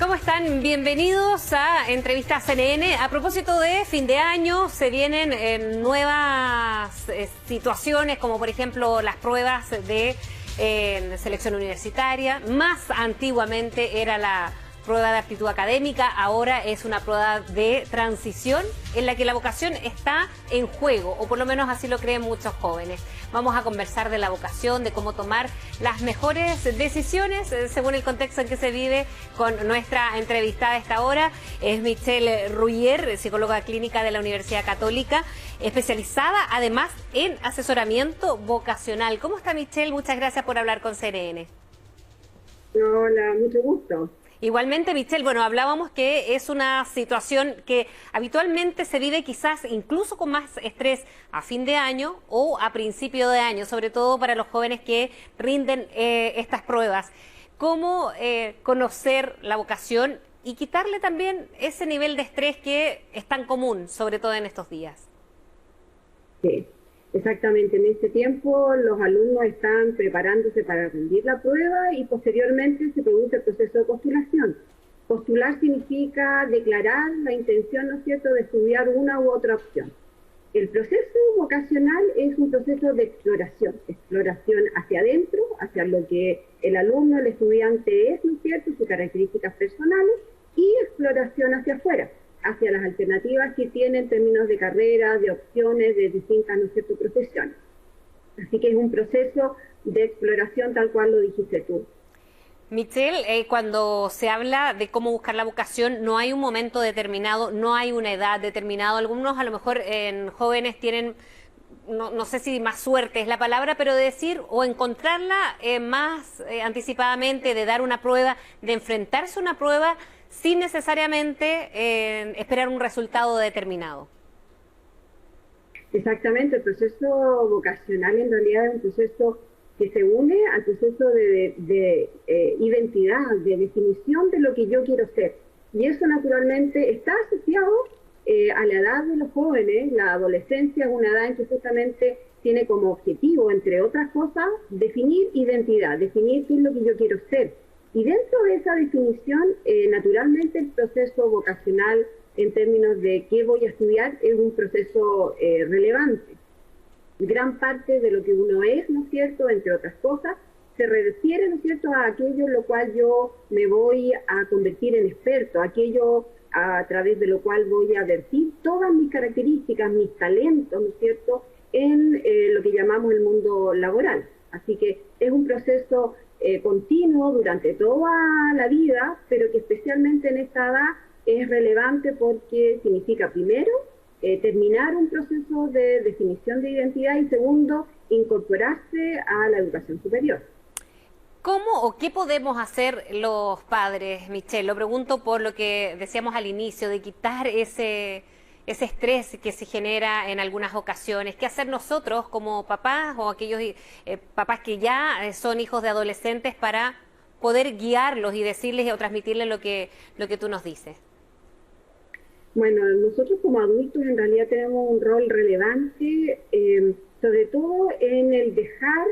¿Cómo están? Bienvenidos a Entrevista CNN. A propósito de fin de año, se vienen nuevas situaciones, como por ejemplo las pruebas de selección universitaria. Más antiguamente era la prueba de aptitud académica, ahora es una prueba de transición en la que la vocación está en juego, o por lo menos así lo creen muchos jóvenes. Vamos a conversar de la vocación, de cómo tomar las mejores decisiones según el contexto en que se vive con nuestra entrevistada a esta hora. Es Michelle Ruyer, psicóloga clínica de la Universidad Católica, especializada además en asesoramiento vocacional. ¿Cómo está, Michelle? Muchas gracias por hablar con CNN. Hola, mucho gusto. Igualmente, Michelle, bueno, hablábamos que es una situación que habitualmente se vive quizás incluso con más estrés a fin de año o a principio de año, sobre todo para los jóvenes que rinden estas pruebas. ¿Cómo conocer la vocación y quitarle también ese nivel de estrés que es tan común, sobre todo en estos días? Sí, exactamente. En este tiempo los alumnos están preparándose para rendir la prueba y posteriormente se produce el proceso de postulación. Postular significa declarar la intención, ¿no es cierto?, de estudiar una u otra opción. El proceso vocacional es un proceso de exploración hacia adentro, hacia lo que el alumno, el estudiante es, ¿no es cierto?, sus características personales, y exploración hacia afuera, hacia las alternativas que tiene en términos de carrera, de opciones, de distintas, ¿no es cierto?, profesiones. Así que es un proceso de exploración tal cual lo dijiste tú. Michelle, cuando se habla de cómo buscar la vocación, no hay un momento determinado, no hay una edad determinada. Algunos a lo mejor en jóvenes tienen, no sé si más suerte es la palabra, pero de decir o encontrarla más anticipadamente, de dar una prueba, de enfrentarse a una prueba sin necesariamente esperar un resultado determinado. Exactamente, el proceso vocacional en realidad es un proceso que se une al proceso de identidad, de definición de lo que yo quiero ser. Y eso naturalmente está asociado a la edad de los jóvenes. La adolescencia es una edad en que justamente tiene como objetivo, entre otras cosas, definir identidad, definir qué es lo que yo quiero ser. Y dentro de esa definición, naturalmente el proceso vocacional en términos de qué voy a estudiar es un proceso relevante. Gran parte de lo que uno es, ¿no es cierto?, entre otras cosas, se refiere, ¿no es cierto?, a aquello en lo cual yo me voy a convertir en experto, aquello a través de lo cual voy a vertir todas mis características, mis talentos, ¿no es cierto?, en lo que llamamos el mundo laboral. Así que es un proceso continuo durante toda la vida, pero que especialmente en esta edad es relevante porque significa, primero, terminar un proceso de definición de identidad y, segundo, incorporarse a la educación superior. ¿Cómo o qué podemos hacer los padres, Michelle? Lo pregunto por lo que decíamos al inicio, de quitar ese estrés que se genera en algunas ocasiones. ¿Qué hacer nosotros como papás o aquellos papás que ya son hijos de adolescentes para poder guiarlos y decirles o transmitirles lo que tú nos dices? Bueno, nosotros como adultos en realidad tenemos un rol relevante, sobre todo en el dejar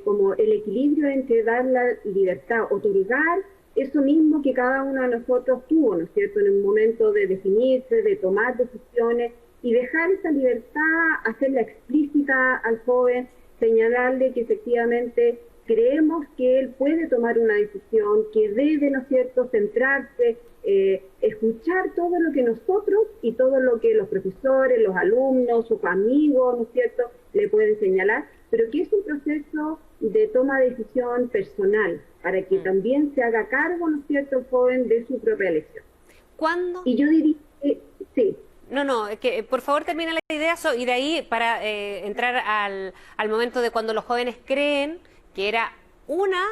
como el equilibrio entre dar la libertad, otorgar eso mismo que cada uno de nosotros tuvo, ¿no es cierto?, en el momento de definirse, de tomar decisiones, y dejar esa libertad, hacerla explícita al joven, señalarle que efectivamente creemos que él puede tomar una decisión, que debe, ¿no es cierto?, centrarse, escuchar todo lo que nosotros y todo lo que los profesores, los alumnos, sus amigos, ¿no es cierto?, le pueden señalar, pero que es un proceso de toma de decisión personal, para que también se haga cargo, ¿no es cierto?, el joven de su propia elección. ¿Cuándo? Y yo diría que sí. No, que por favor termina la idea y de ahí para entrar al momento de cuando los jóvenes creen que era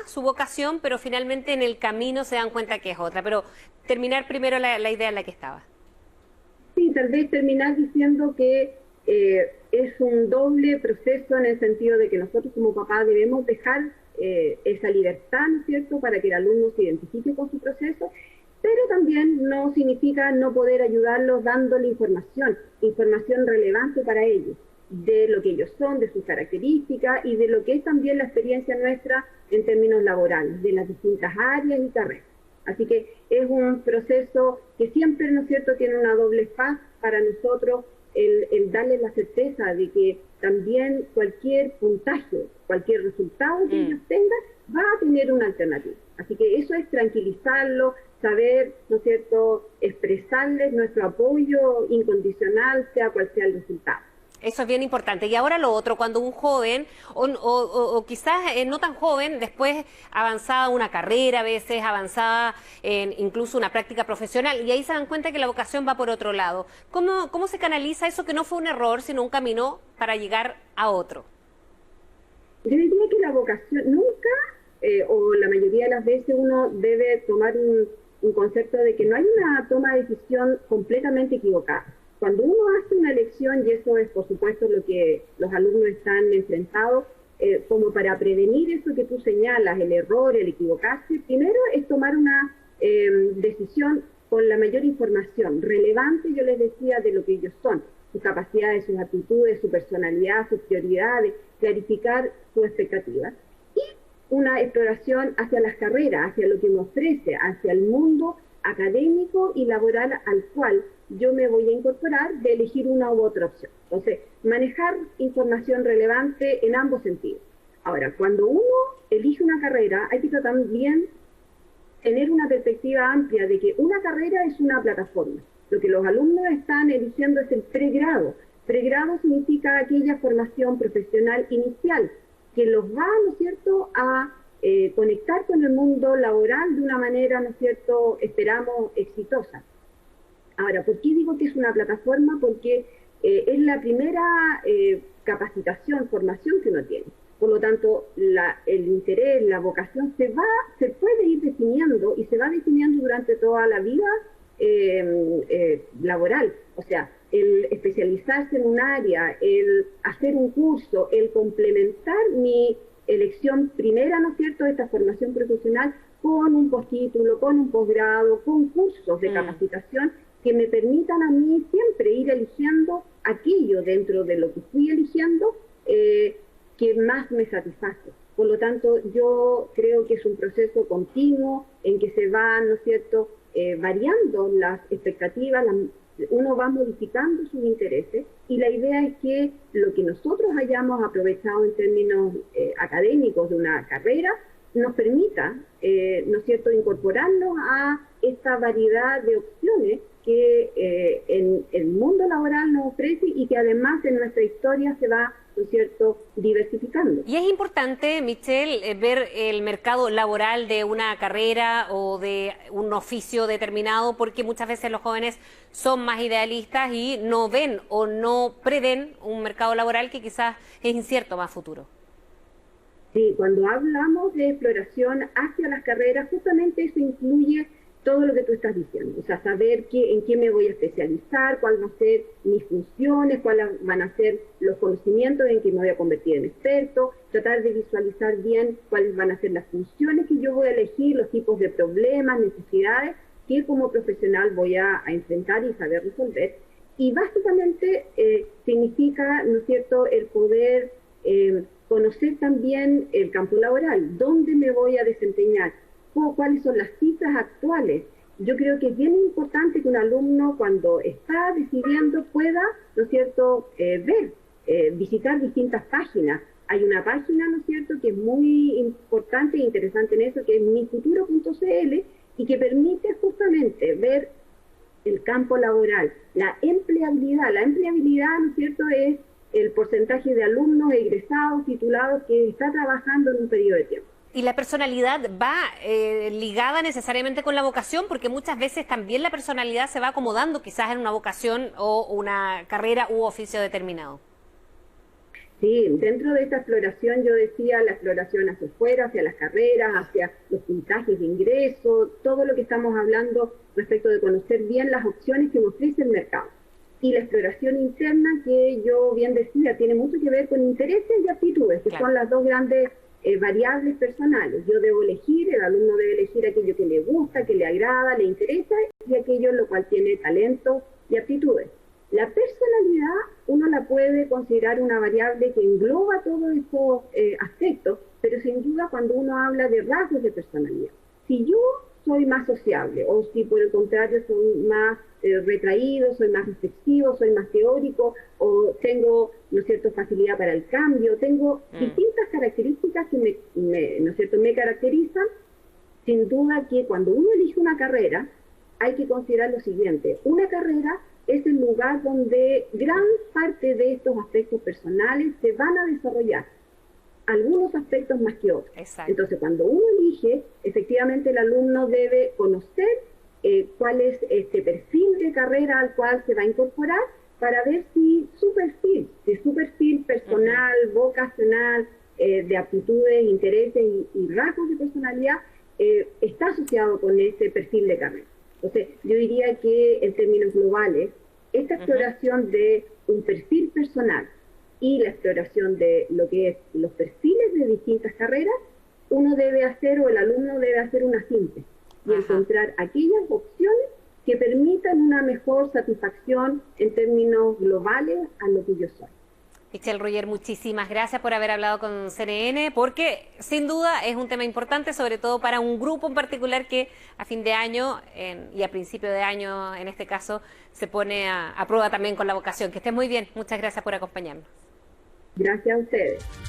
su vocación, pero finalmente en el camino se dan cuenta que es otra. Pero terminar primero la idea en la que estaba. Sí, tal vez terminar diciendo que es un doble proceso en el sentido de que nosotros como papás debemos dejar esa libertad, ¿no es cierto?, para que el alumno se identifique con su proceso, pero también no significa no poder ayudarlos dándole información relevante para ellos, de lo que ellos son, de sus características y de lo que es también la experiencia nuestra en términos laborales, de las distintas áreas y carreras. Así que es un proceso que siempre, ¿no es cierto?, tiene una doble faz para nosotros, el darle la certeza de que también cualquier puntaje, cualquier resultado que ellos tengan, va a tener una alternativa. Así que eso es tranquilizarlo, saber, ¿no es cierto?, expresarles nuestro apoyo incondicional, sea cual sea el resultado. Eso es bien importante. Y ahora lo otro, cuando un joven, o quizás no tan joven, después avanzaba una carrera a veces, avanzaba en incluso una práctica profesional, y ahí se dan cuenta que la vocación va por otro lado. ¿Cómo se canaliza eso que no fue un error, sino un camino para llegar a otro? Yo diría que la vocación nunca, o la mayoría de las veces, uno debe tomar un concepto de que no hay una toma de decisión completamente equivocada. Cuando uno hace una elección, y eso es por supuesto lo que los alumnos están enfrentados, como para prevenir eso que tú señalas, el error, el equivocarse, primero es tomar una decisión con la mayor información relevante, yo les decía, de lo que ellos son, sus capacidades, sus aptitudes, su personalidad, sus prioridades, clarificar sus expectativas. Y una exploración hacia las carreras, hacia lo que me ofrece, hacia el mundo académico y laboral al cual yo me voy a incorporar, de elegir una u otra opción. Entonces, manejar información relevante en ambos sentidos. Ahora, cuando uno elige una carrera, hay que también tener una perspectiva amplia de que una carrera es una plataforma. Lo que los alumnos están eligiendo es el pregrado. Pregrado significa aquella formación profesional inicial que los va, ¿no es cierto?, a conectar con el mundo laboral de una manera, ¿no es cierto?, esperamos exitosa. Ahora, ¿por qué digo que es una plataforma? Porque es la primera capacitación, formación que uno tiene. Por lo tanto, el interés, la vocación se puede ir definiendo y se va definiendo durante toda la vida laboral. O sea, el especializarse en un área, el hacer un curso, el complementar mi elección primera, ¿no es cierto?, de esta formación profesional con un postítulo, con un posgrado, con cursos de capacitación que me permitan a mí siempre ir eligiendo aquello dentro de lo que fui eligiendo que más me satisface. Por lo tanto, yo creo que es un proceso continuo en que se van, ¿no es cierto?, variando las expectativas, uno va modificando sus intereses, y la idea es que lo que nosotros hayamos aprovechado en términos académicos de una carrera nos permita, ¿no es cierto?, incorporarnos a esta variedad de opciones que en el mundo laboral nos ofrece y que además en nuestra historia se va, ¿no es cierto?, diversificando. Y es importante, Michelle, ver el mercado laboral de una carrera o de un oficio determinado, porque muchas veces los jóvenes son más idealistas y no ven o no prevén un mercado laboral que quizás es incierto más futuro. Sí, cuando hablamos de exploración hacia las carreras, justamente eso incluye todo lo que tú estás diciendo, o sea, saber en qué me voy a especializar, cuáles van a ser mis funciones, cuáles van a ser los conocimientos en que me voy a convertir en experto, tratar de visualizar bien cuáles van a ser las funciones que yo voy a elegir, los tipos de problemas, necesidades que como profesional voy a enfrentar y saber resolver. Y básicamente significa, ¿no es cierto?, el poder conocer también el campo laboral, dónde me voy a desempeñar, cuáles son las cifras actuales. Yo creo que es bien importante que un alumno, cuando está decidiendo, pueda, ¿no es cierto?, visitar distintas páginas. Hay una página, ¿no es cierto?, que es muy importante e interesante en eso, que es mifuturo.cl, y que permite justamente ver el campo laboral, la empleabilidad. La empleabilidad, ¿no es cierto?, es el porcentaje de alumnos egresados, titulados, que está trabajando en un periodo de tiempo. ¿Y la personalidad va ligada necesariamente con la vocación? Porque muchas veces también la personalidad se va acomodando quizás en una vocación o una carrera u oficio determinado. Sí, dentro de esta exploración yo decía la exploración hacia afuera, hacia las carreras, hacia los puntajes de ingreso, todo lo que estamos hablando respecto de conocer bien las opciones que me ofrece el mercado. Y la exploración interna, que yo bien decía, tiene mucho que ver con intereses y aptitudes, que claro, son las dos grandes variables personales. Yo debo elegir, el alumno debe elegir aquello que le gusta, que le agrada, le interesa, y aquello en lo cual tiene talento y aptitudes. La personalidad uno la puede considerar una variable que engloba todos estos aspectos, pero sin duda cuando uno habla de rasgos de personalidad. Si yo soy más sociable, o si por el contrario soy más retraído, soy más reflexivo, soy más teórico, o tengo, ¿no es cierto?, facilidad para el cambio, tengo distintas características que ¿no es cierto?, me caracterizan. Sin duda que cuando uno elige una carrera, hay que considerar lo siguiente: una carrera es el lugar donde gran parte de estos aspectos personales se van a desarrollar, algunos aspectos más que otros. Exacto. Entonces, cuando uno elige, efectivamente el alumno debe conocer cuál es este perfil de carrera al cual se va a incorporar, para ver si su perfil personal, vocacional, de aptitudes, intereses y rasgos de personalidad está asociado con ese perfil de carrera. Entonces, yo diría que en términos globales, esta exploración de un perfil personal y la exploración de lo que es los perfiles de distintas carreras, uno debe hacer, o el alumno debe hacer, una síntesis y encontrar aquellas opciones que permitan una mejor satisfacción en términos globales a lo que yo soy. Michelle Royer, muchísimas gracias por haber hablado con CNN, porque sin duda es un tema importante, sobre todo para un grupo en particular que a fin de año y a principio de año, en este caso, se pone a prueba también con la vocación. Que estés muy bien. Muchas gracias por acompañarnos. Gracias a ustedes.